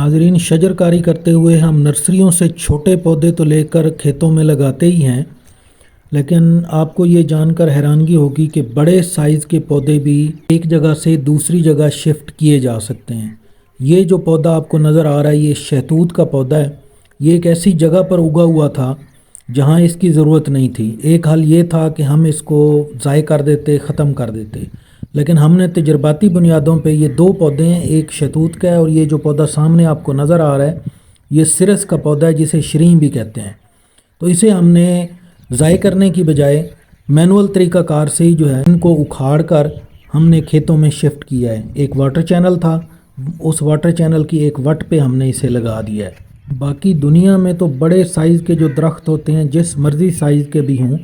नाजरीन, शजरकारी करते हुए हम नर्सरियों से छोटे पौधे तो लेकर खेतों में लगाते ही हैं, लेकिन आपको ये जानकर हैरानगी होगी कि बड़े साइज़ के पौधे भी एक जगह से दूसरी जगह शिफ्ट किए जा सकते हैं। ये जो पौधा आपको नज़र आ रहा है, ये शहतूत का पौधा है। ये एक ऐसी जगह पर उगा हुआ था जहाँ इसकी ज़रूरत नहीं थी। एक हाल ये था कि हम इसको ज़ाय कर देते, ख़त्म कर देते, लेकिन हमने तजर्बाती बुनियादों पे ये दो पौधे हैं, एक शहतूत का है और ये जो पौधा सामने आपको नज़र आ रहा है ये सिरस का पौधा है, जिसे शरीं भी कहते हैं। तो इसे हमने ज़ाय करने की बजाय मैनुअल तरीक़ाकार से ही जो है इनको उखाड़ कर हमने खेतों में शिफ्ट किया है। एक वाटर चैनल था, उस वाटर चैनल की एक वट पे हमने इसे लगा दिया है। बाकी दुनिया में तो बड़े साइज़ के जो दरख्त होते हैं, जिस मर्ज़ी साइज़ के भी हों,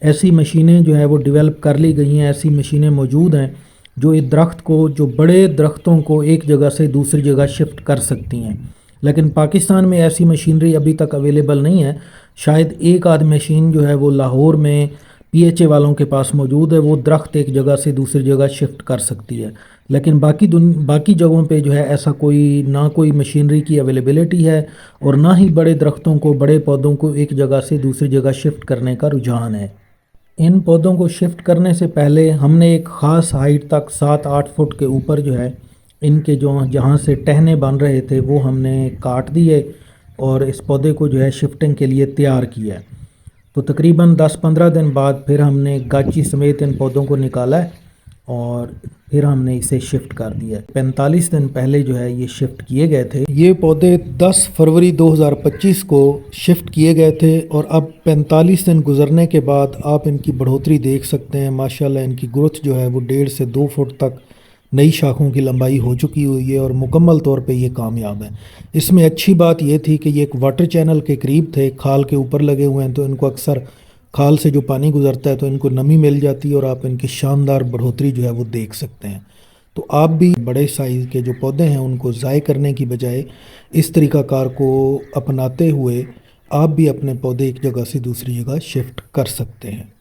ऐसी मशीनें जो है वो डेवलप कर ली गई हैं। ऐसी मशीनें मौजूद हैं जो इस दरख्त को, जो बड़े दरख्तों को एक जगह से दूसरी जगह शिफ्ट कर सकती हैं। लेकिन पाकिस्तान में ऐसी मशीनरी अभी तक अवेलेबल नहीं है। शायद एक आध मशीन जो है वो लाहौर में पीएचए वालों के पास मौजूद है, वो दरख्त एक जगह से दूसरी जगह शिफ्ट कर सकती है। लेकिन बाकी जगहों पे जो है ऐसा कोई मशीनरी की अवेलेबिलिटी है, और ना ही बड़े दरख्तों को, बड़े पौधों को एक जगह से दूसरी जगह शिफ्ट करने का रुझान है। इन पौधों को शिफ्ट करने से पहले हमने एक ख़ास हाइट तक 7-8 फुट के ऊपर जो है इनके जो जहाँ से टहने बन रहे थे वो हमने काट दिए और इस पौधे को जो है शिफ्टिंग के लिए तैयार किया। तो तकरीबन 10-15 दिन बाद फिर हमने गाची समेत इन पौधों को निकाला है और फिर हमने इसे शिफ्ट कर दिया। 45 दिन पहले जो है ये शिफ्ट किए गए थे। ये पौधे 10 फरवरी 2025 को शिफ्ट किए गए थे और अब 45 दिन गुजरने के बाद आप इनकी बढ़ोतरी देख सकते हैं। माशाल्लाह इनकी ग्रोथ जो है वो 1.5 से 2 फुट तक नई शाखों की लंबाई हो चुकी हुई है और मुकम्मल तौर पे ये कामयाब है। इसमें अच्छी बात ये थी कि ये एक वाटर चैनल के करीब थे, खाल के ऊपर लगे हुए हैं, तो इनको अक्सर खाल से जो पानी गुजरता है तो इनको नमी मिल जाती है और आप इनकी शानदार बढ़ोतरी जो है वो देख सकते हैं। तो आप भी बड़े साइज़ के जो पौधे हैं उनको ज़ाय करने की बजाय इस तरीक़ाकार को अपनाते हुए आप भी अपने पौधे एक जगह से दूसरी जगह शिफ्ट कर सकते हैं।